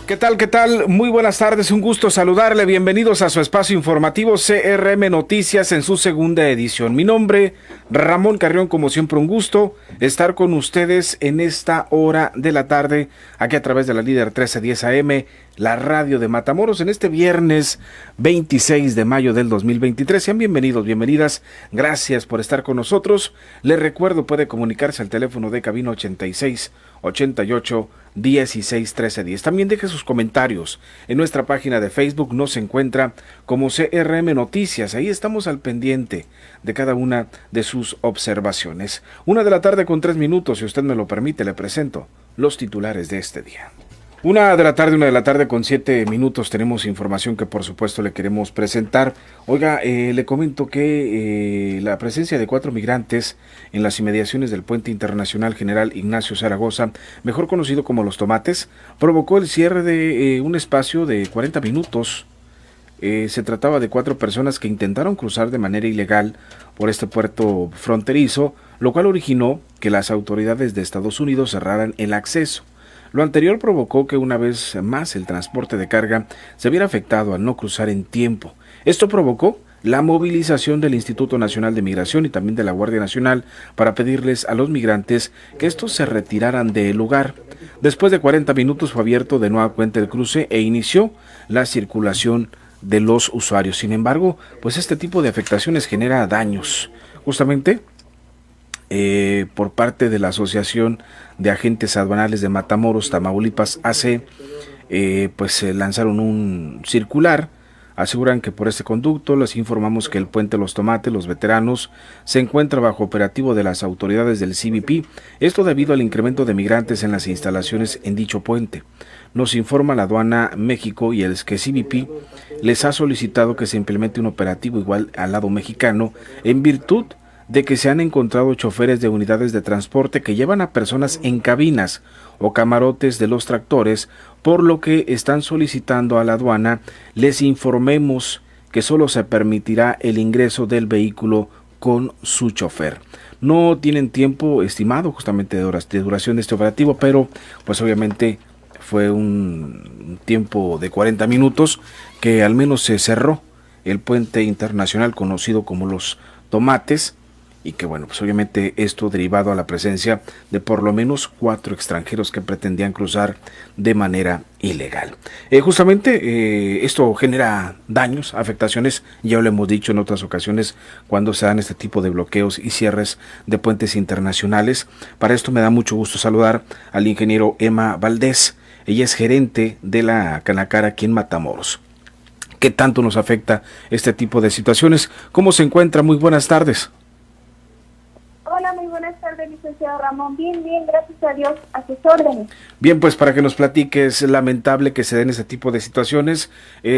¿Qué tal? ¿Qué tal? Muy buenas tardes, un gusto saludarle. Bienvenidos a su espacio informativo CRM Noticias en su segunda edición. Mi nombre, Ramón Carrión, como siempre un gusto estar con ustedes en esta hora de la tarde, aquí a través de la Líder 1310 AM, la radio de Matamoros, en este viernes 26 de mayo del 2023. Sean bienvenidos, bienvenidas. Gracias por estar con nosotros. Les recuerdo, puede comunicarse al teléfono de cabina 86 88 16 13 10. También deje sus comentarios en nuestra página de Facebook. Nos encuentra como CRM Noticias. Ahí estamos al pendiente de cada una de sus observaciones. 1:03 si usted me lo permite, le presento los titulares de este día. 1:07 tenemos información que por supuesto le queremos presentar. Oiga, le comento que la presencia de 4 migrantes en las inmediaciones del Puente Internacional General Ignacio Zaragoza, mejor conocido como Los Tomates, provocó el cierre de un espacio de 40 minutos. Se trataba de 4 personas que intentaron cruzar de manera ilegal por este puerto fronterizo, lo cual originó que las autoridades de Estados Unidos cerraran el acceso. Lo anterior provocó que una vez más el transporte de carga se viera afectado al no cruzar en tiempo. Esto provocó la movilización del Instituto Nacional de Migración y también de la Guardia Nacional para pedirles a los migrantes que estos se retiraran del lugar. Después de 40 minutos fue abierto de nueva cuenta el cruce e inició la circulación de los usuarios. Sin embargo, pues este tipo de afectaciones genera daños. Justamente por parte de la Asociación de Agentes Aduanales de Matamoros, Tamaulipas, AC, lanzaron un circular. Aseguran que por este conducto les informamos que el puente Los Tomates, Los Veteranos, se encuentra bajo operativo de las autoridades del CBP, esto debido al incremento de migrantes en las instalaciones en dicho puente. Nos informa la Aduana México y el CBP les ha solicitado que se implemente un operativo igual al lado mexicano en virtud de que se han encontrado choferes de unidades de transporte que llevan a personas en cabinas o camarotes de los tractores, por lo que están solicitando a la aduana les informemos que solo se permitirá el ingreso del vehículo con su chofer. No tienen tiempo estimado justamente de duración de este operativo, pero pues obviamente fue un tiempo de 40 minutos que al menos se cerró el puente internacional conocido como Los Tomates, y que bueno, pues obviamente esto derivado a la presencia de por lo menos 4 extranjeros que pretendían cruzar de manera ilegal. Esto genera daños, afectaciones, ya lo hemos dicho en otras ocasiones cuando se dan este tipo de bloqueos y cierres de puentes internacionales. Para esto me da mucho gusto saludar al ingeniero Emma Valdés. Ella es gerente de la Canacar aquí en Matamoros. ¿Qué tanto nos afecta este tipo de situaciones? ¿Cómo se encuentra? Muy buenas tardes. Hola, muy buenas tardes, licenciado Ramón. Bien, gracias a Dios, a sus órdenes. Bien, pues para que nos platique, es lamentable que se den este tipo de situaciones.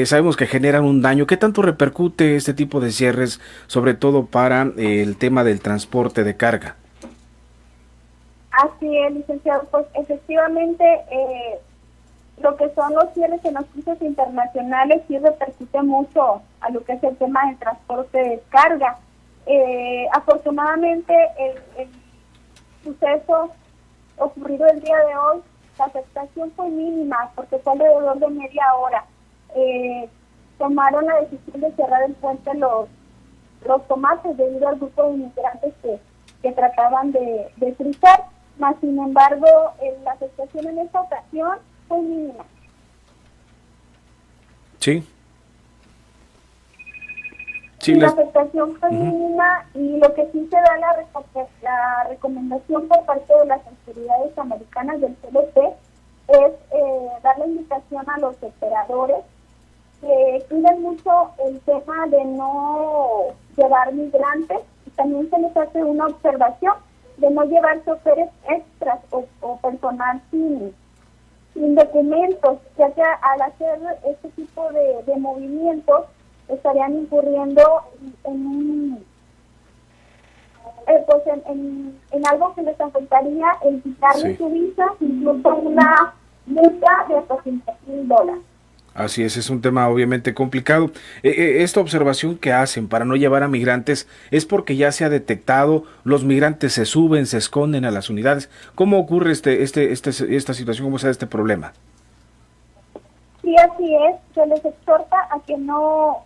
Sabemos que generan un daño. ¿Qué tanto repercute este tipo de cierres, sobre todo para el tema del transporte de carga? Así es, licenciado. Pues efectivamente, lo que son los cierres en los cruces internacionales sí repercute mucho a lo que es el tema del transporte de carga. Afortunadamente el suceso ocurrido el día de hoy, la afectación fue mínima porque fue alrededor de media hora. Tomaron la decisión de cerrar el puente los Tomates debido al grupo de inmigrantes que trataban de cruzar, mas sin embargo la afectación en esta ocasión fue mínima. Sí. Sí, la afectación fue mínima y lo que sí se da la recomendación por parte de las autoridades americanas del CBP es dar la invitación a los operadores que cuiden mucho el tema de no llevar migrantes, y también se les hace una observación de no llevar choferes extras o personal sin documentos, ya que al hacer este tipo de movimientos estarían incurriendo en algo que les afectaría el quitarle su visa, incluso una multa de hasta $50,000. Así es un tema obviamente complicado. Esta observación que hacen para no llevar a migrantes es porque ya se ha detectado, los migrantes se suben, se esconden a las unidades. ¿Cómo ocurre esta situación, cómo se da este problema? Sí, así es. Se les exhorta a que no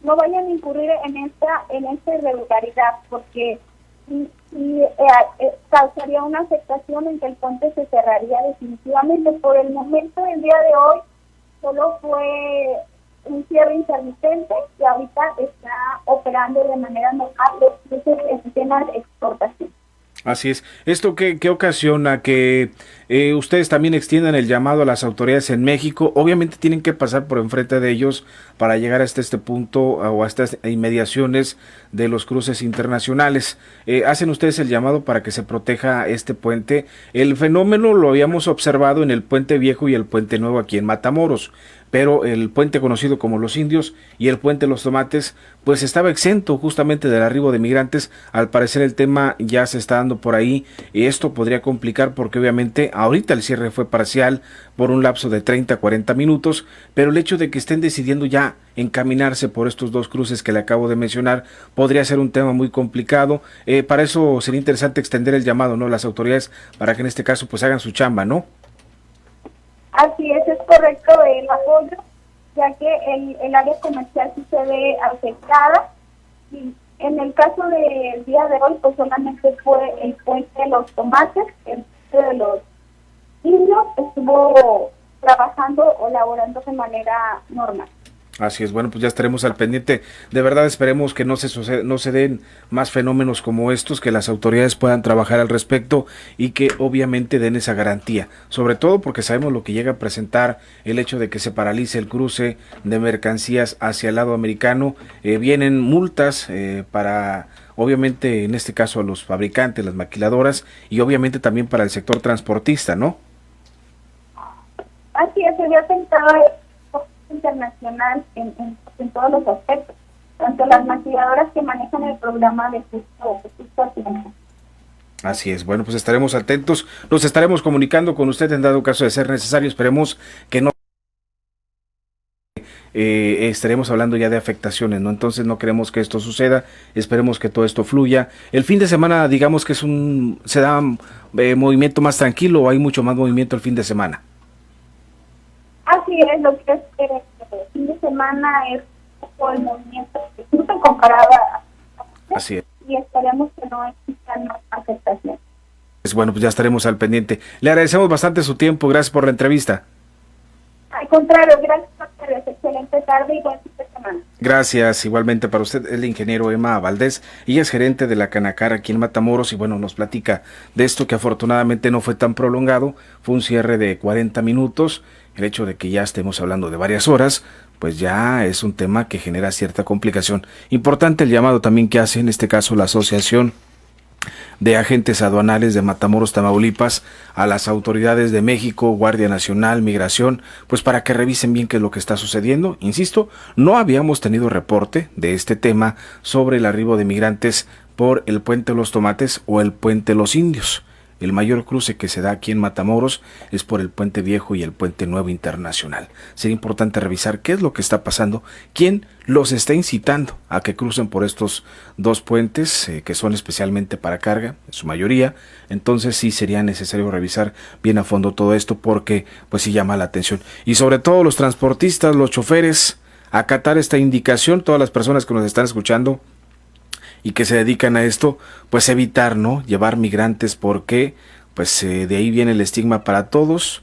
vayan a incurrir en esta irregularidad, porque causaría una afectación en que el puente se cerraría definitivamente. Por el momento, el día de hoy, solo fue un cierre intermitente y ahorita está operando de manera normal los cruces en temas de exportación. Así es. ¿Esto qué ocasiona? Que ustedes también extiendan el llamado a las autoridades en México. Obviamente tienen que pasar por enfrente de ellos para llegar hasta este punto o a estas inmediaciones de los cruces internacionales. ¿Hacen ustedes el llamado para que se proteja este puente? El fenómeno lo habíamos observado en el Puente Viejo y el Puente Nuevo aquí en Matamoros, pero el puente conocido como Los Indios y el Puente Los Tomates pues estaba exento justamente del arribo de migrantes. Al parecer el tema ya se está dando por ahí y esto podría complicar porque obviamente ahorita el cierre fue parcial por un lapso de 30 a 40 minutos, pero el hecho de que estén decidiendo ya encaminarse por estos dos cruces que le acabo de mencionar podría ser un tema muy complicado. Para eso sería interesante extender el llamado, ¿no?, a las autoridades para que en este caso pues hagan su chamba, ¿no? Así es correcto el apoyo, ya que el área comercial sí se ve afectada. Y en el caso del día de hoy, pues solamente fue el puente de Los Tomates, el puente de Los Indios estuvo trabajando o laborando de manera normal. Así es, bueno, pues ya estaremos al pendiente. De verdad esperemos que no se den más fenómenos como estos, que las autoridades puedan trabajar al respecto y que obviamente den esa garantía, sobre todo porque sabemos lo que llega a presentar el hecho de que se paralice el cruce de mercancías hacia el lado americano. Vienen multas para, obviamente en este caso a los fabricantes, las maquiladoras y obviamente también para el sector transportista, ¿no? Así es, se había pensado internacional en todos los aspectos, tanto las maquiladoras que manejan el programa de justo a tiempo. Así es, bueno, pues estaremos atentos, nos estaremos comunicando con usted en dado caso de ser necesario. Esperemos que no estaremos hablando ya de afectaciones, ¿no? Entonces no queremos que esto suceda, esperemos que todo esto fluya. El fin de semana, digamos que se da movimiento más tranquilo, o hay mucho más movimiento el fin de semana. Así es, lo que es el fin de semana es un poco el movimiento que justo comparado a así es. Y esperemos que no existan más afectaciones. Bueno, pues ya estaremos al pendiente. Le agradecemos bastante su tiempo, gracias por la entrevista. Al contrario, gracias por ustedes, excelente tarde y buen fin de semana. Gracias, igualmente para usted, el ingeniero Emma Valdés, ella es gerente de la Canacar aquí en Matamoros y bueno, nos platica de esto que afortunadamente no fue tan prolongado, fue un cierre de 40 minutos, el hecho de que ya estemos hablando de varias horas, pues ya es un tema que genera cierta complicación. Importante el llamado también que hace en este caso la Asociación de Agentes Aduanales de Matamoros, Tamaulipas, a las autoridades de México, Guardia Nacional, Migración, pues para que revisen bien qué es lo que está sucediendo. Insisto, no habíamos tenido reporte de este tema sobre el arribo de migrantes por el Puente Los Tomates o el Puente Los Indios. El mayor cruce que se da aquí en Matamoros es por el Puente Viejo y el Puente Nuevo Internacional. Sería importante revisar qué es lo que está pasando, quién los está incitando a que crucen por estos dos puentes que son especialmente para carga, en su mayoría. Entonces sí sería necesario revisar bien a fondo todo esto porque pues sí llama la atención. Y sobre todo los transportistas, los choferes, acatar esta indicación, todas las personas que nos están escuchando y que se dedican a esto, pues evitar, ¿no?, llevar migrantes porque pues de ahí viene el estigma para todos.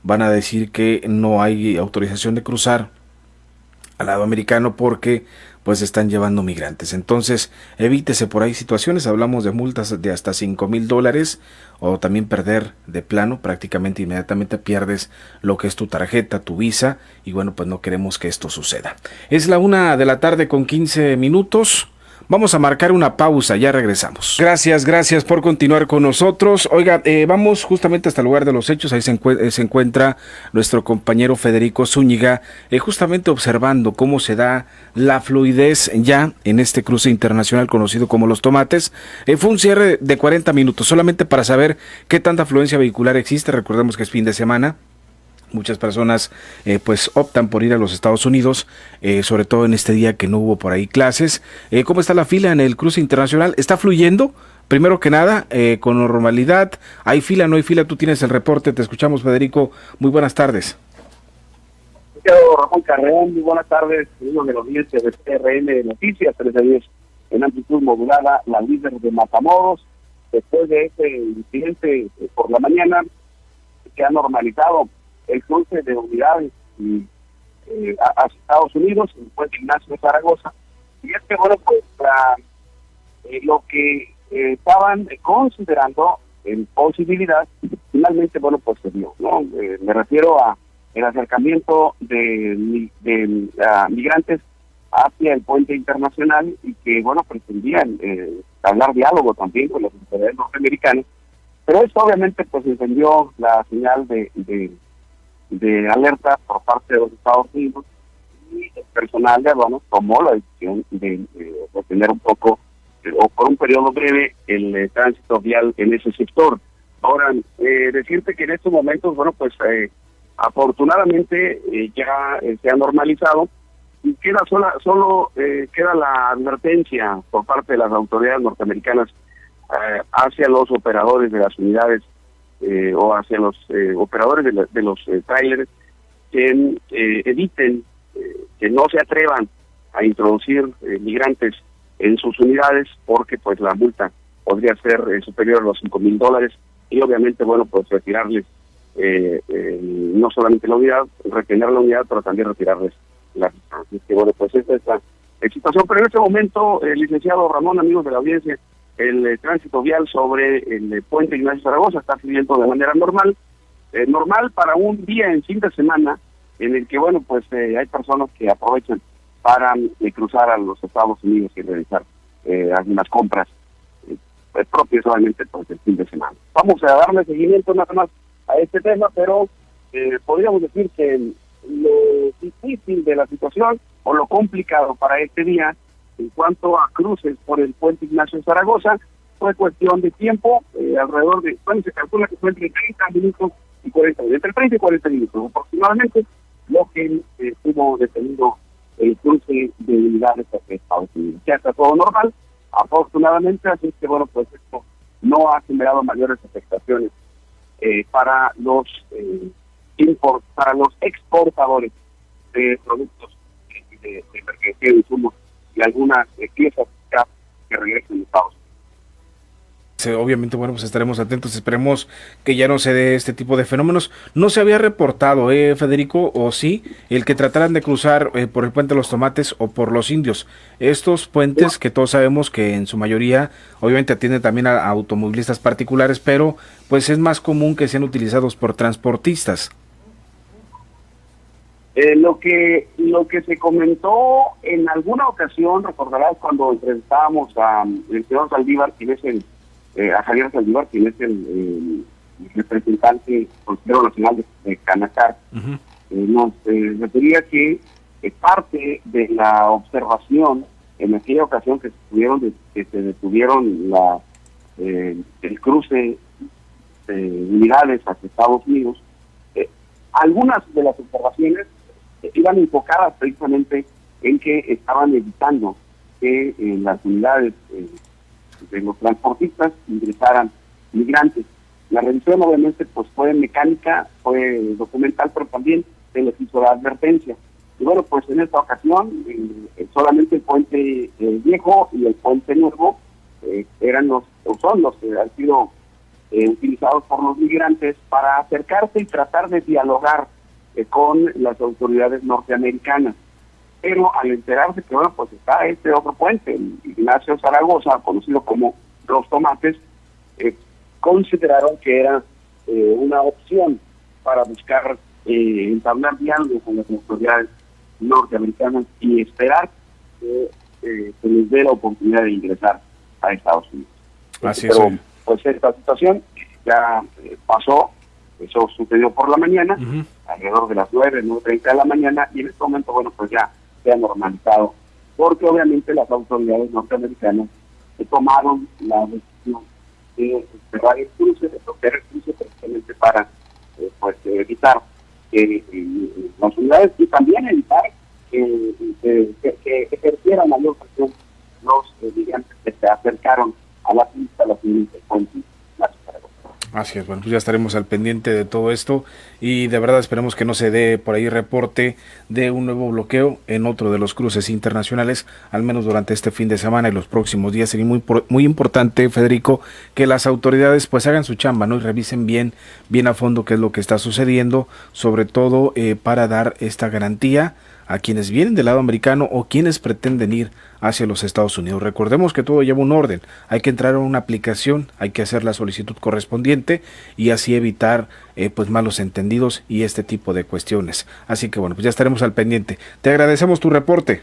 Van a decir que no hay autorización de cruzar al lado americano porque pues están llevando migrantes. Entonces evítese por ahí situaciones, hablamos de multas de hasta $5,000 o también perder de plano, prácticamente inmediatamente pierdes lo que es tu tarjeta, tu visa y bueno, pues no queremos que esto suceda. Es la 1:15 p.m. Vamos a marcar una pausa, ya regresamos. Gracias por continuar con nosotros. Oiga, vamos justamente hasta el lugar de los hechos, ahí se encuentra nuestro compañero Federico Zúñiga, justamente observando cómo se da la fluidez ya en este cruce internacional conocido como Los Tomates. Fue un cierre de 40 minutos, solamente para saber qué tanta afluencia vehicular existe. Recordemos que es fin de semana. Muchas personas pues optan por ir a los Estados Unidos, sobre todo en este día que no hubo por ahí clases. ¿Cómo está la fila en el cruce internacional? ¿Está fluyendo? Primero que nada, con normalidad. ¿Hay fila, no hay fila? Tú tienes el reporte, te escuchamos, Federico. Muy buenas tardes. Licenciado Ramón Carreón, muy buenas tardes, amigos de los audiencias de TRN Noticias, 13:10 en amplitud modulada, la líder de Matamoros, después de este incidente por la mañana, que ha normalizado el cruce de unidades hacia Estados Unidos, en el puente Ignacio Zaragoza, y es que, bueno, pues lo que estaban considerando en posibilidad, finalmente, bueno, pues se dio, ¿no? Me refiero a el acercamiento de migrantes hacia el puente internacional y que, bueno, pretendían hablar diálogo también con las autoridades norteamericanas, pero esto obviamente pues encendió la señal de alerta por parte de los Estados Unidos, y el personal de aduanas tomó la decisión de detener un poco o por un periodo breve el tránsito vial en ese sector. Ahora, decirte que en estos momentos, bueno, pues afortunadamente ya se ha normalizado y solo queda la advertencia por parte de las autoridades norteamericanas hacia los operadores de las unidades o hacia los operadores de los tráileres que eviten, que no se atrevan a introducir migrantes en sus unidades, porque pues la multa podría ser superior a los $5,000 y obviamente, bueno, pues retirarles no solamente la unidad, retener la unidad, pero también retirarles la licencia. Así que, bueno, pues esta es la situación. Pero en este momento, licenciado Ramón, amigos de la audiencia, el tránsito vial sobre el puente Ignacio Zaragoza está fluyendo de manera normal, normal para un día en fin de semana, en el que, bueno, pues hay personas que aprovechan para cruzar a los Estados Unidos y realizar algunas compras propias solamente pues el fin de semana. Vamos a darle seguimiento nada más a este tema, pero podríamos decir que lo difícil de la situación o lo complicado para este día en cuanto a cruces por el puente Ignacio Zaragoza fue cuestión de tiempo, alrededor de, bueno, se calcula que fue entre 30 minutos y 40 minutos, entre 30 y 40 minutos aproximadamente, lo que estuvo detenido el cruce de unidades hacia Estados Unidos. Ya está todo normal, afortunadamente, así que, bueno, pues esto no ha generado mayores afectaciones para los exportadores de productos de mercancía de insumos y algunas piezas que regresen a Estados Unidos. Obviamente, bueno, pues estaremos atentos, esperemos que ya no se dé este tipo de fenómenos. No se había reportado, Federico, o sí, el que trataran de cruzar por el puente de los Tomates o por los Indios. Estos puentes que todos sabemos que en su mayoría, obviamente atienden también a automovilistas particulares, pero pues es más común que sean utilizados por transportistas. Lo que se comentó en alguna ocasión, recordarás cuando entrevistábamos al señor Saldívar, quien es a Javier Saldívar, quien es el representante consejero nacional de Canacar, nos refería que parte de la observación en aquella ocasión que se detuvieron el cruce de unidades hacia Estados Unidos, algunas de las observaciones iban enfocadas precisamente en que estaban evitando que en las unidades de los transportistas ingresaran migrantes. La revisión obviamente pues fue mecánica, fue documental, pero también se les hizo la advertencia. Y bueno, pues en esta ocasión solamente el puente viejo y el puente nuevo son los que han sido utilizados por los migrantes para acercarse y tratar de dialogar con las autoridades norteamericanas. Pero al enterarse que, bueno, pues está este otro puente, el Ignacio Zaragoza, conocido como Los Tomates, consideraron que era una opción para buscar entablar diálogo con las autoridades norteamericanas y esperar que se les dé la oportunidad de ingresar a Estados Unidos. Así Pero, es. pues esta situación ya pasó, eso sucedió por la mañana, alrededor de las 9:30 de la mañana, y en este momento, bueno, pues ya se ha normalizado, porque obviamente las autoridades norteamericanas tomaron la decisión de cerrar el cruce, de bloquear el cruce precisamente para pues evitar que las unidades y también evitar que ejercieran mayor presión los migrantes que se acercaron a la pista, a la siguiente puente. Así es, bueno, pues ya estaremos al pendiente de todo esto y de verdad esperemos que no se dé por ahí reporte de un nuevo bloqueo en otro de los cruces internacionales, al menos durante este fin de semana y los próximos días. Sería muy importante, Federico, que las autoridades pues hagan su chamba, ¿no? Y revisen bien a fondo qué es lo que está sucediendo, sobre todo para dar esta garantía a quienes vienen del lado americano o quienes pretenden ir hacia los Estados Unidos. Recordemos que todo lleva un orden, hay que entrar a una aplicación, hay que hacer la solicitud correspondiente y así evitar pues malos entendidos y este tipo de cuestiones. Así que bueno, pues ya estaremos al pendiente. Te agradecemos tu reporte.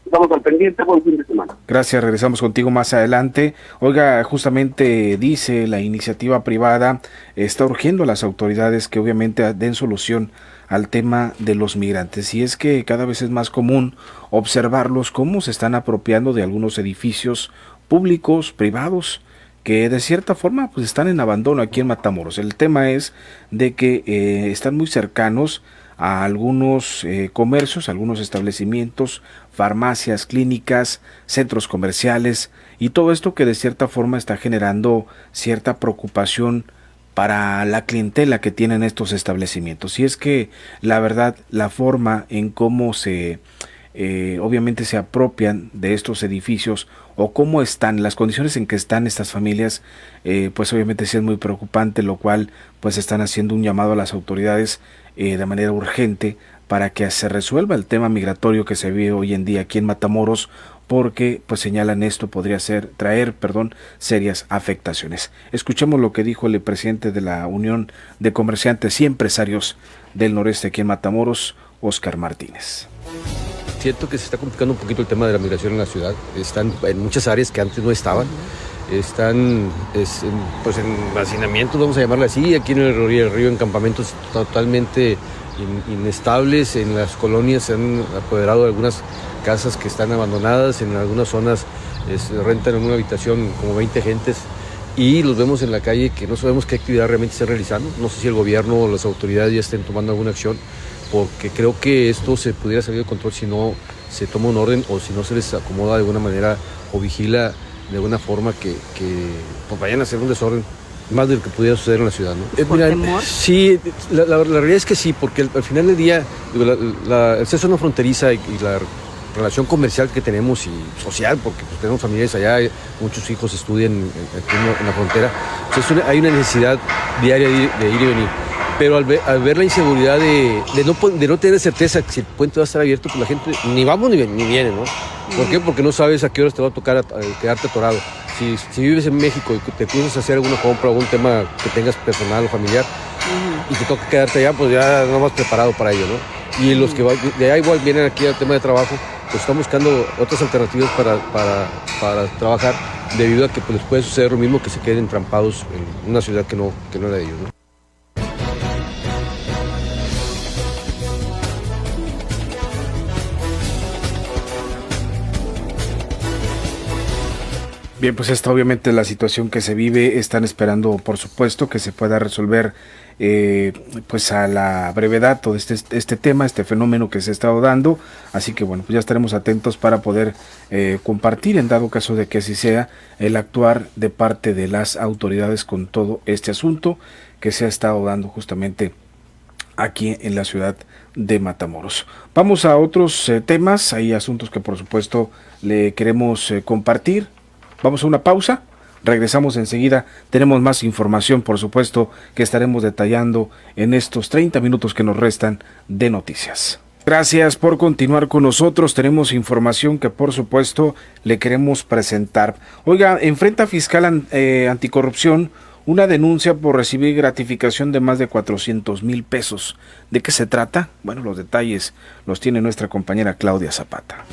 Estamos al pendiente, buen fin de semana. Gracias, regresamos contigo más adelante. Oiga, justamente dice la iniciativa privada, está urgiendo a las autoridades que obviamente den solución al tema de los migrantes, y es que cada vez es más común observarlos cómo se están apropiando de algunos edificios públicos, privados, que de cierta forma pues están en abandono aquí en Matamoros. El tema es de que están muy cercanos a algunos comercios, algunos establecimientos, farmacias, clínicas, centros comerciales, y todo esto que de cierta forma está generando cierta preocupación para la clientela que tienen estos establecimientos. Y es que la verdad, la forma en cómo se obviamente se apropian de estos edificios o cómo están, las condiciones en que están estas familias, pues obviamente sí es muy preocupante, lo cual pues están haciendo un llamado a las autoridades de manera urgente para que se resuelva el tema migratorio que se vive hoy en día aquí en Matamoros, porque pues señalan esto podría traer serias afectaciones. Escuchemos lo que dijo el presidente de la Unión de Comerciantes y Empresarios del Noreste aquí en Matamoros, Óscar Martínez. Siento que se está complicando un poquito el tema de la migración en la ciudad. Están en muchas áreas que antes no estaban. Están pues en hacinamientos, vamos a llamarle así, aquí en el río, en campamentos totalmente inestables. En las colonias se han apoderado de algunas casas que están abandonadas, en algunas zonas rentan en una habitación como 20 gentes y los vemos en la calle que no sabemos qué actividad realmente están realizando. No sé si el gobierno o las autoridades ya estén tomando alguna acción, porque creo que esto se pudiera salir de control si no se toma un orden o si no se les acomoda de alguna manera o vigila de alguna forma que pues vayan a hacer un desorden más de lo que pudiera suceder en la ciudad, ¿no? ¿Por temor? Sí, la realidad es que sí, porque al final del día el sexo no fronteriza y la relación comercial que tenemos y social, porque pues, tenemos familiares allá, muchos hijos estudian aquí en la frontera, pues hay una necesidad diaria de ir y venir. Pero al ver la inseguridad de no tener certeza que si el puente va a estar abierto, pues la gente ni vamos ni viene, ¿no? ¿Por qué? Porque no sabes a qué horas te va a tocar quedarte atorado. Si vives en México y te cruzas a hacer alguna compra o algún tema que tengas personal o familiar y te toca quedarte allá, pues ya no vas preparado para ello, ¿no? Y los que de allá igual vienen aquí al tema de trabajo, pues están buscando otras alternativas para trabajar, debido a que pues, les puede suceder lo mismo, que se queden entrampados en una ciudad que no era de ellos, ¿no? Bien, pues esta obviamente es la situación que se vive. Están esperando, por supuesto, que se pueda resolver pues a la brevedad todo este tema, este fenómeno que se ha estado dando. Así que bueno, pues ya estaremos atentos para poder compartir, en dado caso de que así sea, el actuar de parte de las autoridades con todo este asunto que se ha estado dando justamente aquí en la ciudad de Matamoros. Vamos a otros temas. Hay asuntos que por supuesto le queremos compartir. Vamos a una pausa, regresamos enseguida, tenemos más información por supuesto que estaremos detallando en estos 30 minutos que nos restan de noticias. Gracias por continuar con nosotros, tenemos información que por supuesto le queremos presentar. Oiga, enfrenta fiscal anticorrupción una denuncia por recibir gratificación de más de 400,000 pesos. ¿De qué se trata? Bueno, los detalles los tiene nuestra compañera Claudia Zapata.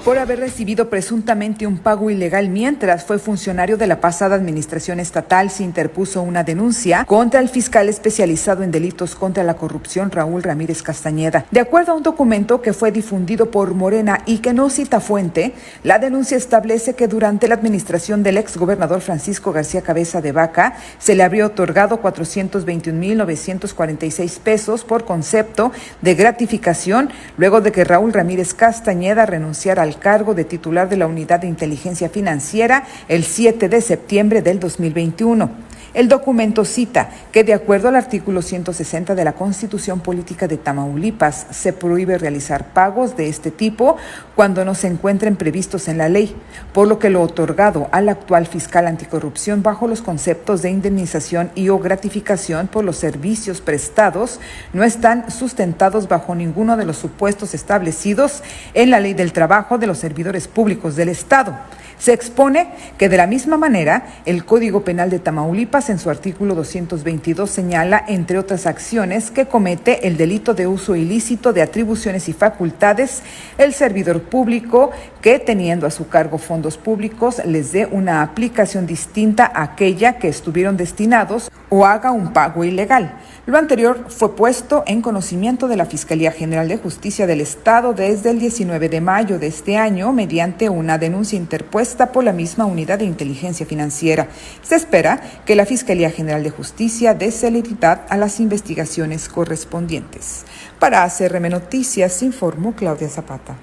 Por haber recibido presuntamente un pago ilegal mientras fue funcionario de la pasada administración estatal, se interpuso una denuncia contra el fiscal especializado en delitos contra la corrupción, Raúl Ramírez Castañeda. De acuerdo a un documento que fue difundido por Morena y que no cita fuente, la denuncia establece que durante la administración del exgobernador Francisco García Cabeza de Vaca se le habría otorgado 421,946 pesos por concepto de gratificación luego de que Raúl Ramírez Castañeda renunciara al al cargo de titular de la Unidad de Inteligencia Financiera el 7 de septiembre del 2021. El documento cita que, de acuerdo al artículo 160 de la Constitución Política de Tamaulipas, se prohíbe realizar pagos de este tipo cuando no se encuentren previstos en la ley, por lo que lo otorgado al actual fiscal anticorrupción bajo los conceptos de indemnización y o gratificación por los servicios prestados no están sustentados bajo ninguno de los supuestos establecidos en la Ley del Trabajo de los Servidores Públicos del Estado. Se expone que de la misma manera el Código Penal de Tamaulipas en su artículo 222 señala, entre otras acciones, que comete el delito de uso ilícito de atribuciones y facultades el servidor público que, teniendo a su cargo fondos públicos, les dé una aplicación distinta a aquella que estuvieron destinados o haga un pago ilegal. Lo anterior fue puesto en conocimiento de la Fiscalía General de Justicia del Estado desde el 19 de mayo de este año mediante una denuncia interpuesta por la misma Unidad de Inteligencia Financiera. Se espera que la Fiscalía General de Justicia dé celeridad a las investigaciones correspondientes. Para ACRM Noticias, informó Claudia Zapata.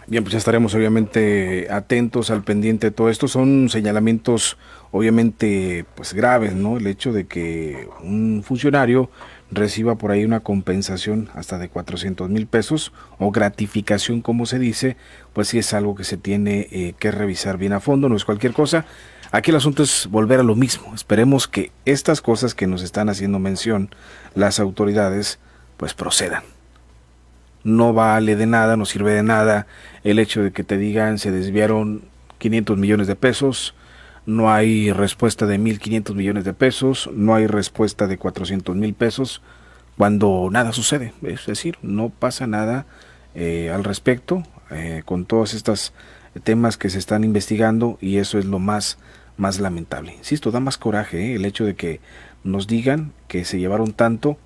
Bien, pues ya estaremos obviamente atentos al pendiente de todo esto. Son señalamientos obviamente pues graves, ¿no? El hecho de que un funcionario reciba por ahí una compensación hasta de 400,000 pesos o gratificación, como se dice, pues sí es algo que se tiene que revisar bien a fondo, no es cualquier cosa. Aquí el asunto es volver a lo mismo. Esperemos que estas cosas que nos están haciendo mención las autoridades pues procedan. No vale de nada, no sirve de nada el hecho de que te digan se desviaron 500 millones de pesos, no hay respuesta de 1,500 millones de pesos, no hay respuesta de 400,000 pesos, cuando nada sucede. Es decir, no pasa nada al respecto con todos estos temas que se están investigando, y eso es lo más lamentable. Insisto, da más coraje el hecho de que nos digan que se llevaron tanto,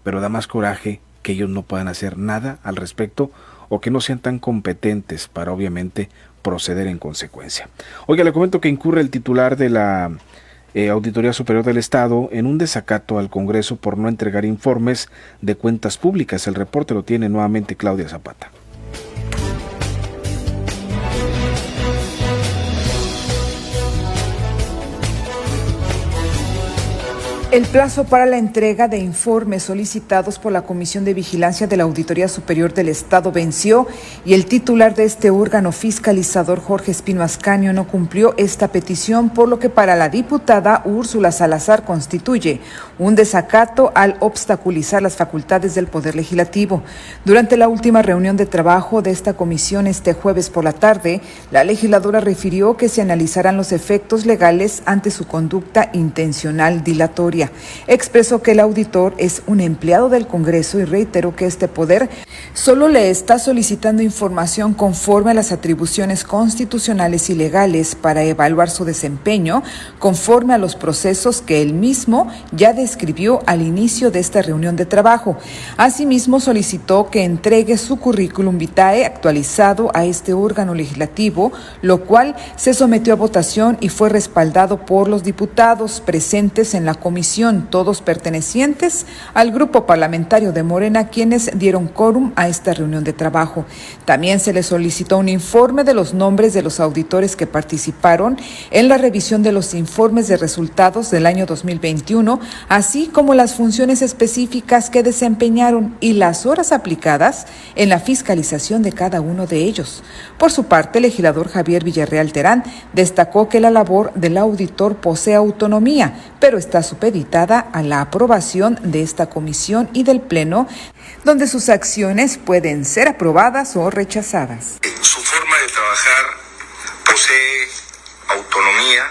pero da más coraje que ellos no puedan hacer nada al respecto o que no sean tan competentes para obviamente proceder en consecuencia. Oiga, le comento que incurre el titular de la Auditoría Superior del Estado en un desacato al Congreso por no entregar informes de cuentas públicas. El reporte lo tiene nuevamente Claudia Zapata. El plazo para la entrega de informes solicitados por la Comisión de Vigilancia de la Auditoría Superior del Estado venció y el titular de este órgano fiscalizador, Jorge Espino Ascanio, no cumplió esta petición, por lo que para la diputada Úrsula Salazar constituye un desacato al obstaculizar las facultades del Poder Legislativo. Durante la última reunión de trabajo de esta comisión este jueves por la tarde, la legisladora refirió que se analizarán los efectos legales ante su conducta intencional dilatoria. Expresó que el auditor es un empleado del Congreso y reiteró que este poder solo le está solicitando información conforme a las atribuciones constitucionales y legales para evaluar su desempeño conforme a los procesos que él mismo ya describió al inicio de esta reunión de trabajo. Asimismo, solicitó que entregue su currículum vitae actualizado a este órgano legislativo, lo cual se sometió a votación y fue respaldado por los diputados presentes en la comisión, todos pertenecientes al grupo parlamentario de Morena, quienes dieron quórum a esta reunión de trabajo. También se le solicitó un informe de los nombres de los auditores que participaron en la revisión de los informes de resultados del año 2021, así como las funciones específicas que desempeñaron y las horas aplicadas en la fiscalización de cada uno de ellos. Por su parte, el legislador Javier Villarreal Terán destacó que la labor del auditor posee autonomía, pero está supeditada a la aprobación de esta comisión y del Pleno, donde sus acciones pueden ser aprobadas o rechazadas. Su forma de trabajar posee autonomía,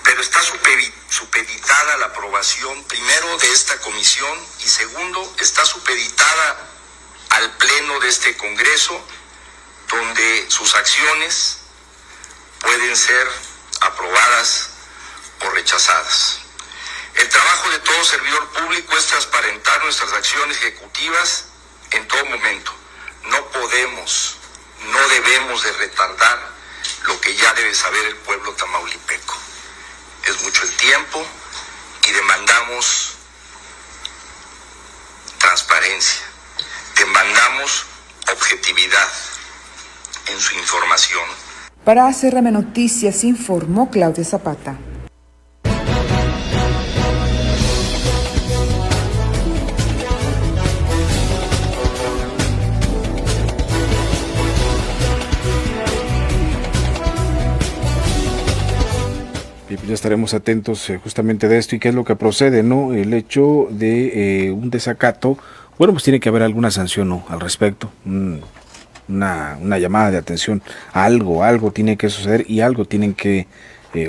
pero está supeditada a la aprobación, primero, de esta comisión, y segundo, está supeditada al Pleno de este Congreso, donde sus acciones pueden ser aprobadas o rechazadas. El trabajo de todo servidor público es transparentar nuestras acciones ejecutivas en todo momento. No podemos, no debemos de retardar lo que ya debe saber el pueblo tamaulipeco. Es mucho el tiempo y demandamos transparencia, demandamos objetividad en su información. Para CRM Noticias informó Claudia Zapata. Ya estaremos atentos justamente de esto y qué es lo que procede, ¿no? El hecho de un desacato, bueno, pues tiene que haber alguna sanción, ¿no? Al respecto, una llamada de atención, algo tiene que suceder y algo tienen que,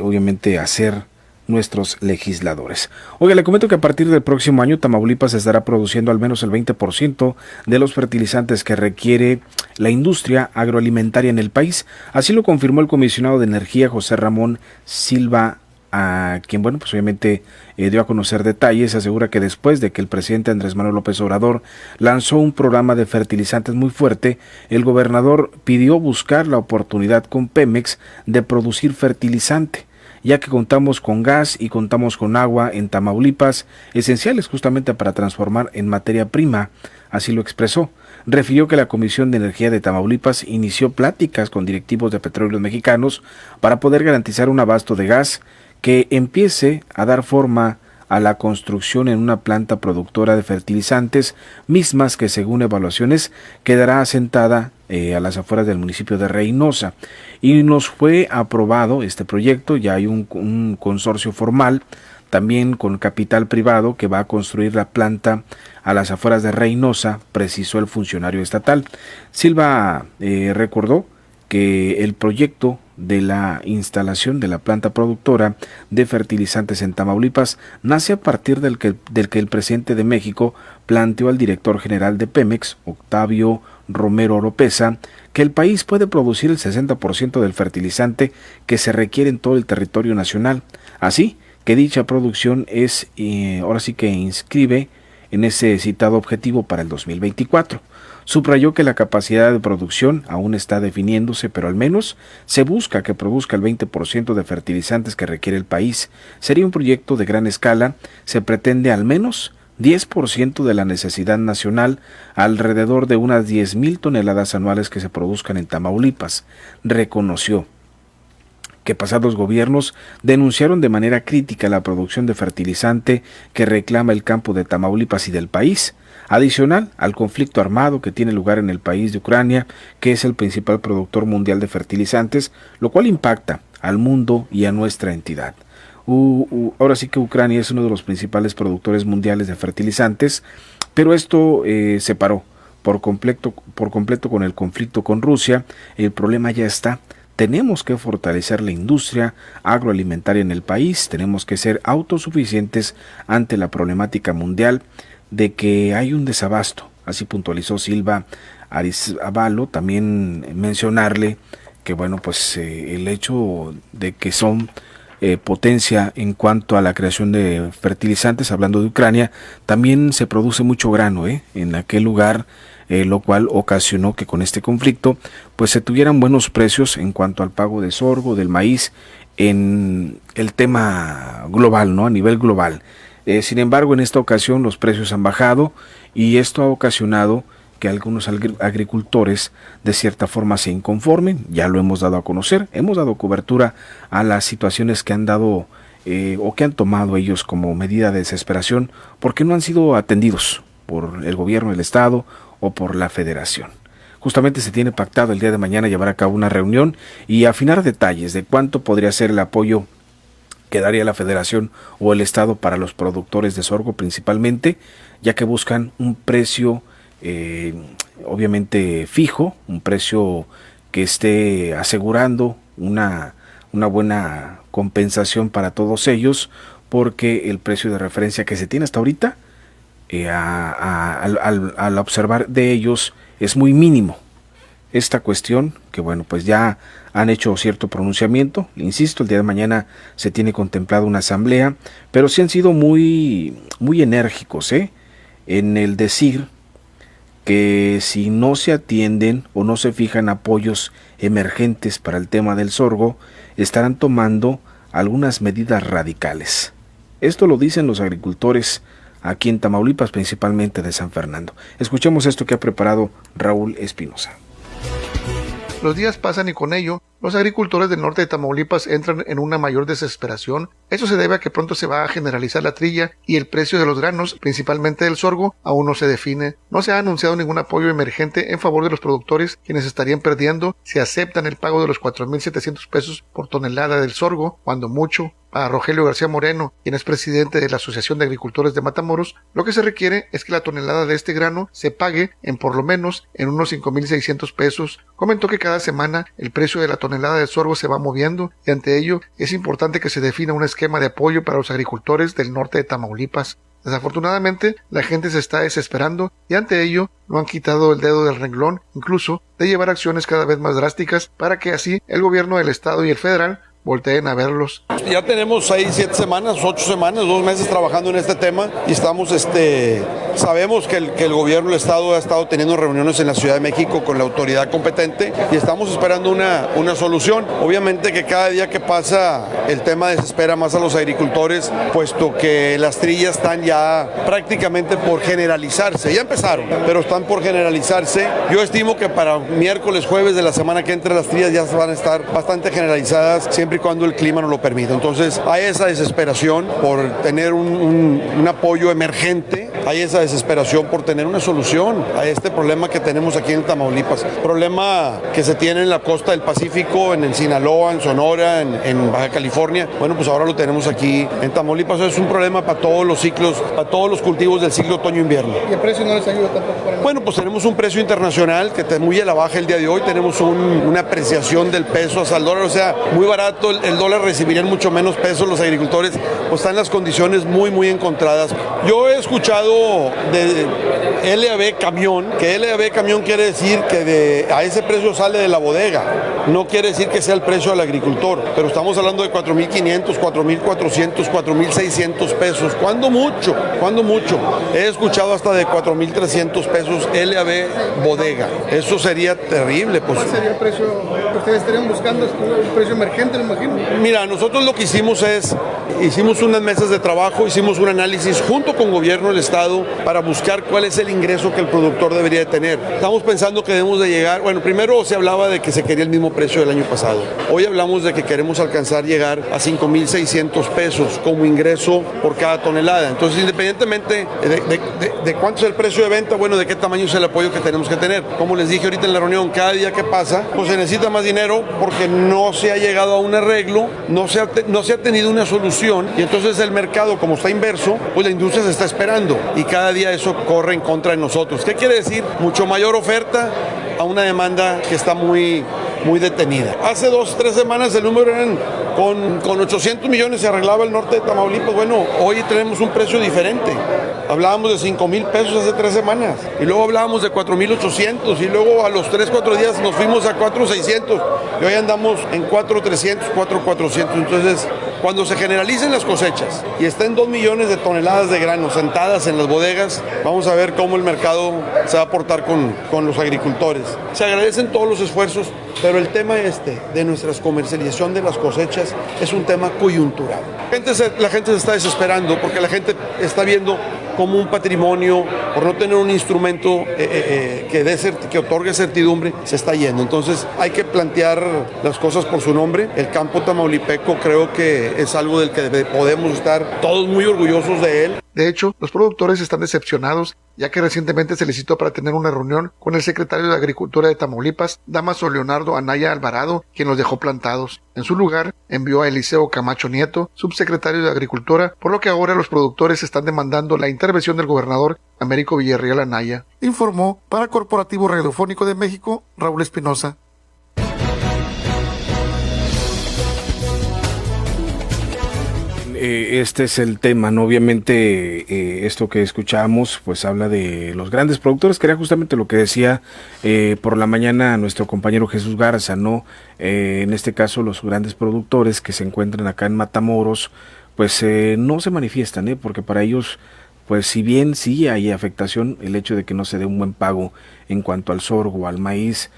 obviamente, hacer nuestros legisladores. Oiga, le comento que a partir del próximo año Tamaulipas estará produciendo al menos el 20% de los fertilizantes que requiere la industria agroalimentaria en el país. Así lo confirmó el comisionado de Energía, José Ramón Silva, a quien, bueno, pues obviamente dio a conocer detalles. Asegura que después de que el presidente Andrés Manuel López Obrador lanzó un programa de fertilizantes muy fuerte, el gobernador pidió buscar la oportunidad con Pemex de producir fertilizante, ya que contamos con gas y contamos con agua en Tamaulipas, esenciales justamente para transformar en materia prima, así lo expresó. Refirió que la Comisión de Energía de Tamaulipas inició pláticas con directivos de Petróleos Mexicanos para poder garantizar un abasto de gas que empiece a dar forma a la construcción en una planta productora de fertilizantes, mismas que según evaluaciones quedará asentada a las afueras del municipio de Reynosa. Y nos fue aprobado este proyecto, ya hay un consorcio formal, también con capital privado, que va a construir la planta a las afueras de Reynosa, precisó el funcionario estatal. Silva recordó que el proyecto de la instalación de la planta productora de fertilizantes en Tamaulipas nace a partir del que el presidente de México planteó al director general de Pemex, Octavio Romero Oropesa, que el país puede producir el 60% del fertilizante que se requiere en todo el territorio nacional. Así que dicha producción es, ahora sí que inscribe en ese citado objetivo para el 2024. Subrayó que la capacidad de producción aún está definiéndose, pero al menos se busca que produzca el 20% de fertilizantes que requiere el país. Sería un proyecto de gran escala, se pretende al menos 10% de la necesidad nacional, alrededor de unas 10,000 toneladas anuales que se produzcan en Tamaulipas. Reconoció que pasados gobiernos denunciaron de manera crítica la producción de fertilizante que reclama el campo de Tamaulipas y del país, adicional al conflicto armado que tiene lugar en el país de Ucrania, que es el principal productor mundial de fertilizantes, lo cual impacta al mundo y a nuestra entidad. Ahora sí que Ucrania es uno de los principales productores mundiales de fertilizantes, pero esto se paró por completo con el conflicto con Rusia. El problema ya está. Tenemos que fortalecer la industria agroalimentaria en el país, tenemos que ser autosuficientes ante la problemática mundial de que hay un desabasto, así puntualizó Silva Arizabalo. También mencionarle que, bueno, pues el hecho de que son potencia en cuanto a la creación de fertilizantes, hablando de Ucrania, también se produce mucho grano en aquel lugar, lo cual ocasionó que con este conflicto pues se tuvieran buenos precios en cuanto al pago de sorgo, del maíz, en el tema global, ¿no? A nivel global. Sin embargo, en esta ocasión los precios han bajado y esto ha ocasionado que algunos agricultores de cierta forma se inconformen. Ya lo hemos dado a conocer, hemos dado cobertura a las situaciones que han dado o que han tomado ellos como medida de desesperación porque no han sido atendidos por el gobierno del estado o por la federación. Justamente se tiene pactado el día de mañana llevar a cabo una reunión y afinar detalles de cuánto podría ser el apoyo que daría la federación o el estado para los productores de sorgo principalmente, ya que buscan un precio obviamente fijo, un precio que esté asegurando una buena compensación para todos ellos, porque el precio de referencia que se tiene hasta ahorita al observar de ellos es muy mínimo. esta cuestión, que bueno, pues ya han hecho cierto pronunciamiento. Insisto, el día de mañana se tiene contemplada una asamblea, pero sí han sido muy enérgicos, en el decir que si no se atienden o no se fijan apoyos emergentes para el tema del sorgo, estarán tomando algunas medidas radicales. Esto lo dicen los agricultores aquí en Tamaulipas, principalmente de San Fernando. Escuchemos esto que ha preparado Raúl Espinosa. Los días pasan y con ello, los agricultores del norte de Tamaulipas entran en una mayor desesperación. Eso se debe a que pronto se va a generalizar la trilla y el precio de los granos, principalmente del sorgo, aún no se define. No se ha anunciado ningún apoyo emergente en favor de los productores, quienes estarían perdiendo si aceptan el pago de los 4,700 pesos por tonelada del sorgo, cuando mucho. A Rogelio García Moreno, quien es presidente de la Asociación de Agricultores de Matamoros, lo que se requiere es que la tonelada de este grano se pague en por lo menos en unos 5,600 pesos. Comentó que cada semana el precio de la tonelada de sorgo se va moviendo y ante ello es importante que se defina un esquema de apoyo para los agricultores del norte de Tamaulipas. Desafortunadamente, la gente se está desesperando y ante ello no han quitado el dedo del renglón, incluso de llevar acciones cada vez más drásticas para que así el gobierno del estado y el federal volteen a verlos. Ya tenemos 6, 7 semanas, 8 semanas, 2 meses trabajando en este tema y estamos, sabemos que el gobierno del estado ha estado teniendo reuniones en la Ciudad de México con la autoridad competente y estamos esperando una solución. Obviamente que cada día que pasa el tema desespera más a los agricultores, puesto que las trillas están ya prácticamente por generalizarse. Ya empezaron, pero están por generalizarse. Yo estimo que para miércoles, jueves de la semana que entra las trillas ya van a estar bastante generalizadas, siempre y cuando el clima nos lo permita. Entonces hay esa desesperación por tener un apoyo emergente, hay esa desesperación por tener una solución a este problema que tenemos aquí en Tamaulipas. Problema que se tiene en la costa del Pacífico, en Sinaloa, en Sonora, en Baja California. Bueno, pues ahora lo tenemos aquí en Tamaulipas. Es un problema para todos los ciclos, para todos los cultivos del ciclo otoño-invierno. ¿Y el precio no les ayuda tampoco para Bueno, pues tenemos un precio internacional que está muy a la baja el día de hoy. Tenemos una apreciación del peso hasta el dólar, o sea, muy barato. El dólar recibirían mucho menos pesos los agricultores, pues están las condiciones muy encontradas. Yo he escuchado de LAB camión, que LAB camión quiere decir que a ese precio sale de la bodega, no quiere decir que sea el precio al agricultor, pero estamos hablando de 4,500, 4,400, 4,600 pesos, cuando mucho, he escuchado hasta de 4,300 pesos LAB bodega, eso sería terrible. Pues. ¿Cuál sería el precio que ustedes estarían buscando? ¿El precio emergente, lo imagino? Mira, nosotros lo que hicimos hicimos unas mesas de trabajo, hicimos un análisis junto con gobierno del estado para buscar cuál es el ingreso que el productor debería de tener. Estamos pensando que debemos de llegar, bueno, primero se hablaba de que se quería el mismo precio del año pasado. Hoy hablamos de que queremos llegar a 5,600 pesos como ingreso por cada tonelada. Entonces, independientemente de cuánto es el precio de venta, bueno, de qué tamaño es el apoyo que tenemos que tener. Como les dije ahorita en la reunión, cada día que pasa, pues se necesita más dinero porque no se ha llegado a un arreglo, no se ha tenido una solución y entonces el mercado, como está inverso, pues la industria se está esperando y cada día eso corre en contra de nosotros. ¿Qué quiere decir? Mucho mayor oferta a una demanda que está muy detenida. Hace 2, 3 semanas el número eran con 800 millones se arreglaba el norte de Tamaulipas. Bueno, hoy tenemos un precio diferente. Hablábamos de 5,000 pesos hace 3 semanas y luego hablábamos de 4,800 y luego a los 3, 4 días nos fuimos a 4,600 y hoy andamos en 4,300, 4,400. Entonces, cuando se generalicen las cosechas y estén 2 millones de toneladas de grano sentadas en las bodegas, vamos a ver cómo el mercado se va a portar con los agricultores. Se agradecen todos los esfuerzos, pero el tema de nuestra comercialización de las cosechas es un tema coyuntural. La gente se está desesperando porque la gente está viendo como un patrimonio, por no tener un instrumento que otorgue certidumbre, se está yendo. Entonces hay que plantear las cosas por su nombre. El campo tamaulipeco creo que es algo del que podemos estar todos muy orgullosos de él. De hecho, los productores están decepcionados, ya que recientemente se les citó para tener una reunión con el secretario de Agricultura de Tamaulipas, Damaso Leonardo Anaya Alvarado, quien los dejó plantados. En su lugar, envió a Eliseo Camacho Nieto, subsecretario de Agricultura, por lo que ahora los productores están demandando la intervención del gobernador Américo Villarreal Anaya. Informó para Corporativo Radiofónico de México, Raúl Espinosa. Este es el tema, ¿no? Obviamente esto que escuchamos pues habla de los grandes productores, que era justamente lo que decía por la mañana nuestro compañero Jesús Garza, ¿no? En este caso los grandes productores que se encuentran acá en Matamoros pues no se manifiestan, porque para ellos pues si bien sí hay afectación, el hecho de que no se dé un buen pago en cuanto al sorgo, al maíz,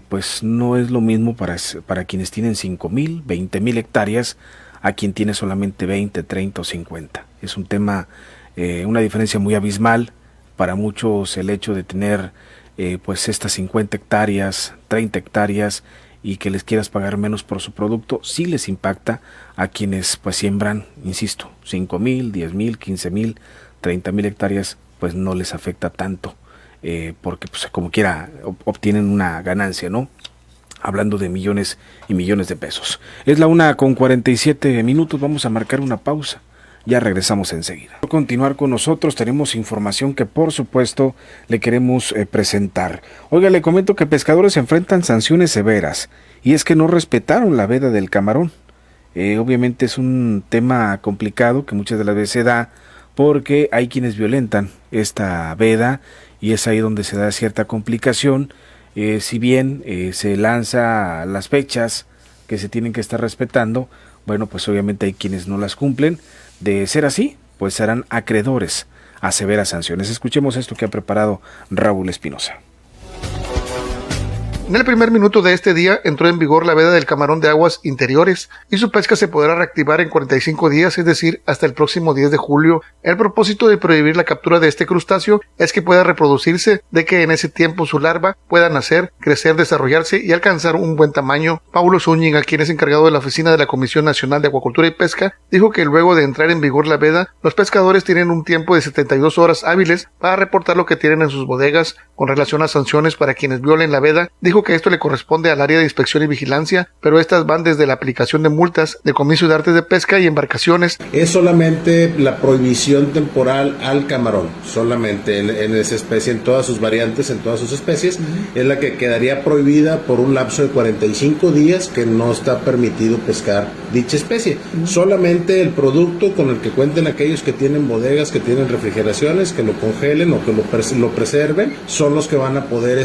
pues no es lo mismo para quienes tienen 5,000, 20,000 hectáreas, a quien tiene solamente 20, 30 o 50. Es un tema, una diferencia muy abismal. Para muchos el hecho de tener pues estas 50 hectáreas, 30 hectáreas y que les quieras pagar menos por su producto, sí les impacta a quienes pues siembran, insisto, 5,000, 10,000, 15,000, 30,000 hectáreas, pues no les afecta tanto, porque pues como quiera obtienen una ganancia, ¿no? Hablando de millones y millones de pesos. Es la 1:47, vamos a marcar una pausa. Ya regresamos enseguida. Por continuar con nosotros, tenemos información que por supuesto le queremos presentar. Oiga, le comento que pescadores enfrentan sanciones severas y es que no respetaron la veda del camarón. Obviamente es un tema complicado que muchas de las veces se da porque hay quienes violentan esta veda y es ahí donde se da cierta complicación. Si bien se lanza las fechas que se tienen que estar respetando, bueno, pues obviamente hay quienes no las cumplen. De ser así, pues serán acreedores a severas sanciones. Escuchemos esto que ha preparado Raúl Espinosa. En el primer minuto de este día entró en vigor la veda del camarón de aguas interiores y su pesca se podrá reactivar en 45 días, es decir, hasta el próximo 10 de julio. El propósito de prohibir la captura de este crustáceo es que pueda reproducirse, de que en ese tiempo su larva pueda nacer, crecer, desarrollarse y alcanzar un buen tamaño. Paulo Zúñiga, quien es encargado de la oficina de la Comisión Nacional de Acuacultura y Pesca, dijo que luego de entrar en vigor la veda, los pescadores tienen un tiempo de 72 horas hábiles para reportar lo que tienen en sus bodegas. Con relación a sanciones para quienes violen la veda, dijo que esto le corresponde al área de inspección y vigilancia, pero estas van desde la aplicación de multas, decomiso de artes de pesca y embarcaciones. Es solamente la prohibición temporal al camarón, solamente en esa especie, en todas sus variantes, en todas sus especies, es la que quedaría prohibida por un lapso de 45 días que no está permitido pescar dicha especie. Solamente el producto con el que cuenten aquellos que tienen bodegas, que tienen refrigeraciones, que lo congelen o que lo preserven, son los que van a poder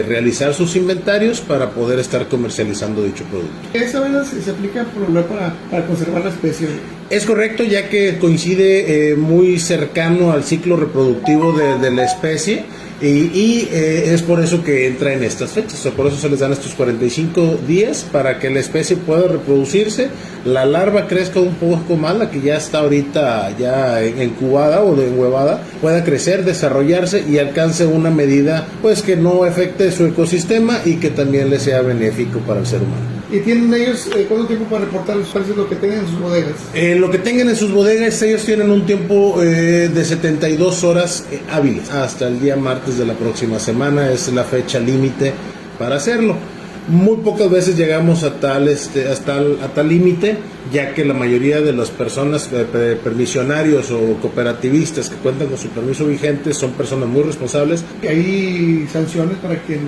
realizar sus inventarios para poder estar comercializando dicho producto. ¿Esa veda se aplica por lo para conservar la especie? Es correcto, ya que coincide muy cercano al ciclo reproductivo de la especie y es por eso que entra en estas fechas, o sea, por eso se les dan estos 45 días para que la especie pueda reproducirse, la larva crezca un poco más, la que ya está ahorita ya incubada o enhuevada, pueda crecer, desarrollarse y alcance una medida pues que no afecte su ecosistema y que también le sea benéfico para el ser humano. ¿Y tienen ellos cuánto tiempo para reportar los precios de lo que tengan en sus bodegas? Lo que tengan en sus bodegas, ellos tienen un tiempo de 72 horas hábiles. Hasta el día martes de la próxima semana es la fecha límite para hacerlo. Muy pocas veces llegamos a tal límite, ya que la mayoría de las personas, permisionarios o cooperativistas que cuentan con su permiso vigente, son personas muy responsables. ¿Hay sanciones para quien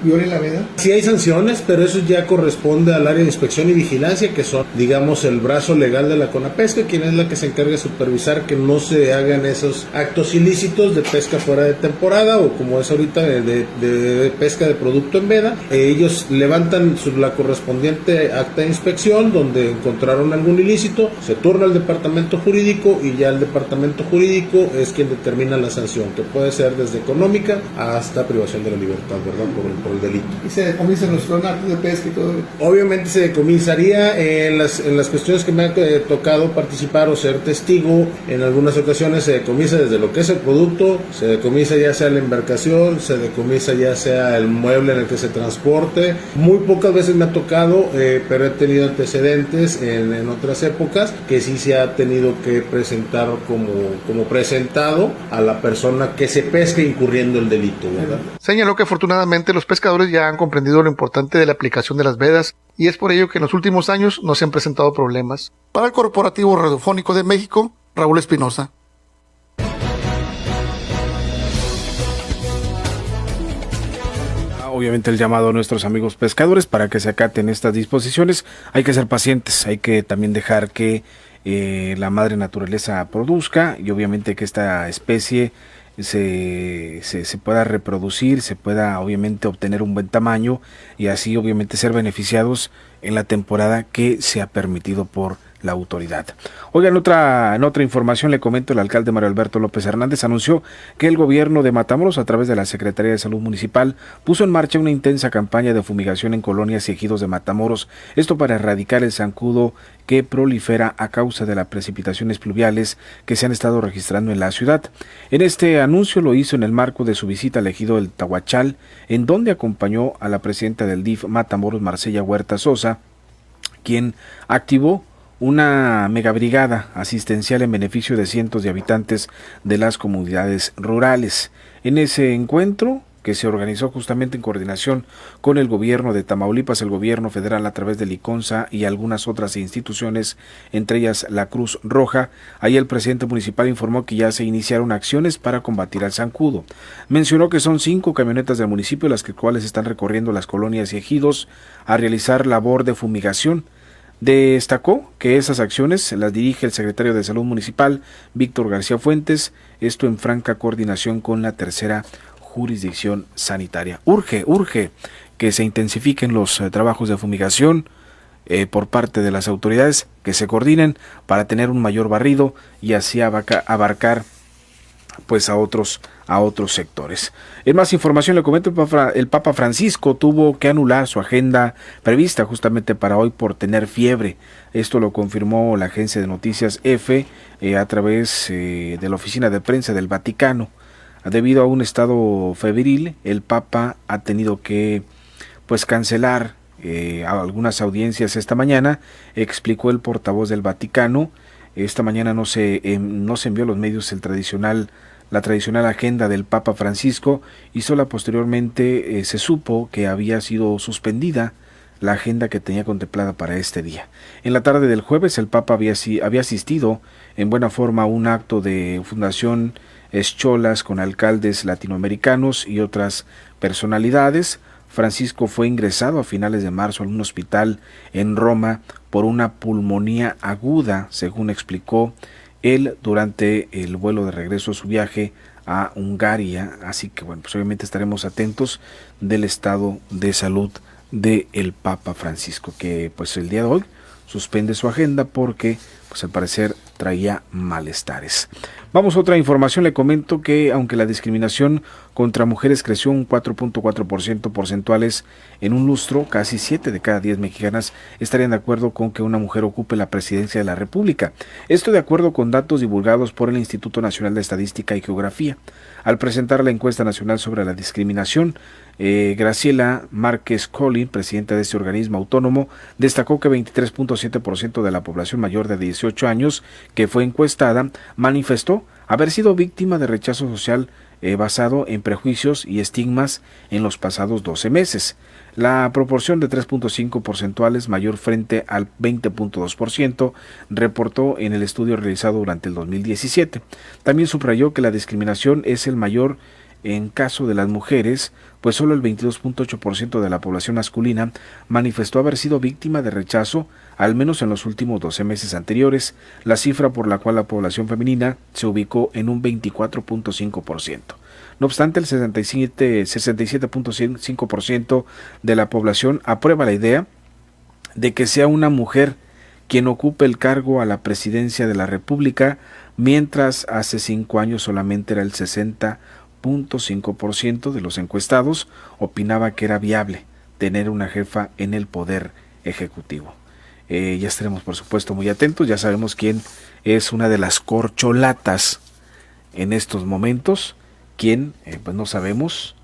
viole la veda? Sí hay sanciones, pero eso ya corresponde al área de inspección y vigilancia, que son, digamos, el brazo legal de la CONAPESCA, quien es la que se encarga de supervisar que no se hagan esos actos ilícitos de pesca fuera de temporada o como es ahorita de pesca de producto en veda. Ellos levantan la correspondiente acta de inspección donde encontraron algún ilícito, se turna al departamento jurídico y ya el departamento jurídico es quien determina la sanción, que puede ser desde económica hasta privación de la libertad, ¿verdad? Por el delito. ¿Y se decomisan los actos de pesca y todo? Obviamente se decomisaría en las cuestiones que me ha tocado participar o ser testigo. En algunas ocasiones se decomisa desde lo que es el producto, se decomisa ya sea la embarcación, se decomisa ya sea el mueble en el que se transporte. Muy pocas veces me ha tocado, pero he tenido antecedentes en otras épocas que sí se ha tenido que presentar como presentado a la persona que se pesca incurriendo el delito, ¿verdad? Señaló que afortunadamente los pescadores ya han comprendido lo importante de la aplicación de las vedas y es por ello que en los últimos años no se han presentado problemas. Para el Corporativo Radiofónico de México, Raúl Espinosa. Obviamente el llamado a nuestros amigos pescadores para que se acaten estas disposiciones. Hay que ser pacientes, hay que también dejar que la madre naturaleza produzca y obviamente que esta especie se pueda reproducir, se pueda obviamente obtener un buen tamaño y así obviamente ser beneficiados en la temporada que se ha permitido por la autoridad. Oigan, en otra información le comento, el alcalde Mario Alberto López Hernández anunció que el gobierno de Matamoros, a través de la Secretaría de Salud Municipal, puso en marcha una intensa campaña de fumigación en colonias y ejidos de Matamoros, esto para erradicar el zancudo que prolifera a causa de las precipitaciones pluviales que se han estado registrando en la ciudad. En este anuncio lo hizo en el marco de su visita al ejido del Tahuachal, en donde acompañó a la presidenta del DIF Matamoros, Marcella Huerta Sosa, quien activó una megabrigada asistencial en beneficio de cientos de habitantes de las comunidades rurales. En ese encuentro, que se organizó justamente en coordinación con el gobierno de Tamaulipas, el gobierno federal a través del ICONSA y algunas otras instituciones, entre ellas la Cruz Roja, ahí el presidente municipal informó que ya se iniciaron acciones para combatir al zancudo. Mencionó que son 5 camionetas del municipio las cuales están recorriendo las colonias y ejidos a realizar labor de fumigación. Destacó que esas acciones las dirige el secretario de Salud Municipal, Víctor García Fuentes, esto en franca coordinación con la tercera jurisdicción sanitaria. Urge que se intensifiquen los trabajos de fumigación por parte de las autoridades, que se coordinen para tener un mayor barrido y así abarcar pues a otros sectores. En más información le comento, el Papa Francisco tuvo que anular su agenda prevista justamente para hoy por tener fiebre. Esto lo confirmó la agencia de noticias EFE a través de la oficina de prensa del Vaticano. Debido a un estado febril, el Papa ha tenido que pues cancelar algunas audiencias esta mañana, explicó el portavoz del Vaticano. Esta mañana no se envió a los medios la tradicional agenda del Papa Francisco y solo posteriormente se supo que había sido suspendida la agenda que tenía contemplada para este día. En la tarde del jueves el Papa había asistido en buena forma a un acto de Fundación Escholas con alcaldes latinoamericanos y otras personalidades. Francisco fue ingresado a finales de marzo en un hospital en Roma por una pulmonía aguda, según explicó él durante el vuelo de regreso a su viaje a Hungaria. Así que bueno, pues obviamente estaremos atentos del estado de salud del Papa Francisco, que pues el día de hoy suspende su agenda porque pues al parecer traía malestares. Vamos a otra información, le comento que aunque la discriminación contra mujeres creció un 4.4% porcentuales en un lustro, casi 7 de cada 10 mexicanas estarían de acuerdo con que una mujer ocupe la presidencia de la República. Esto de acuerdo con datos divulgados por el Instituto Nacional de Estadística y Geografía. Al presentar la encuesta nacional sobre la discriminación, Graciela Márquez Collin, presidenta de este organismo autónomo, destacó que 23.7% de la población mayor de 18 años que fue encuestada manifestó haber sido víctima de rechazo social basado en prejuicios y estigmas en los pasados 12 meses. La proporción de 3.5 porcentuales mayor frente al 20.2% reportó en el estudio realizado durante el 2017. También subrayó que la discriminación es el mayor en caso de las mujeres, pues solo el 22.8% de la población masculina manifestó haber sido víctima de rechazo, al menos en los últimos 12 meses anteriores, la cifra por la cual la población femenina se ubicó en un 24.5%. No obstante, el 67.5% de la población aprueba la idea de que sea una mujer quien ocupe el cargo a la presidencia de la República, mientras hace 5 años solamente era el 60.5% de los encuestados opinaba que era viable tener una jefa en el poder ejecutivo. Ya estaremos por supuesto muy atentos, ya sabemos quién es una de las corcholatas en estos momentos, quién pues no sabemos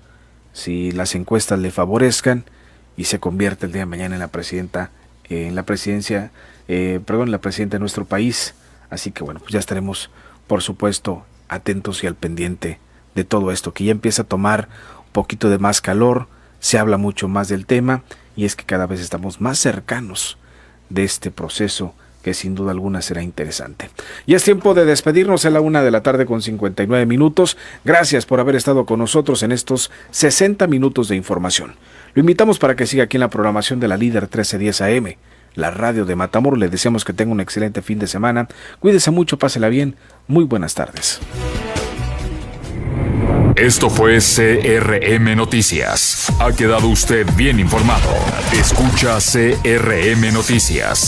si las encuestas le favorezcan y se convierte el día de mañana en la presidenta la presidenta de nuestro país. Así que bueno, pues ya estaremos por supuesto atentos y al pendiente de todo esto, que ya empieza a tomar un poquito de más calor, se habla mucho más del tema y es que cada vez estamos más cercanos de este proceso que sin duda alguna será interesante. Ya es tiempo de despedirnos a la 1:59 p.m. Gracias por haber estado con nosotros en estos 60 minutos de información. Lo invitamos para que siga aquí en la programación de la Líder 1310 AM. la radio de Matamoros. Le deseamos que tenga un excelente fin de semana. Cuídese mucho, pásela bien. Muy buenas tardes. Esto fue CRM Noticias. Ha quedado usted bien informado. Escucha CRM Noticias.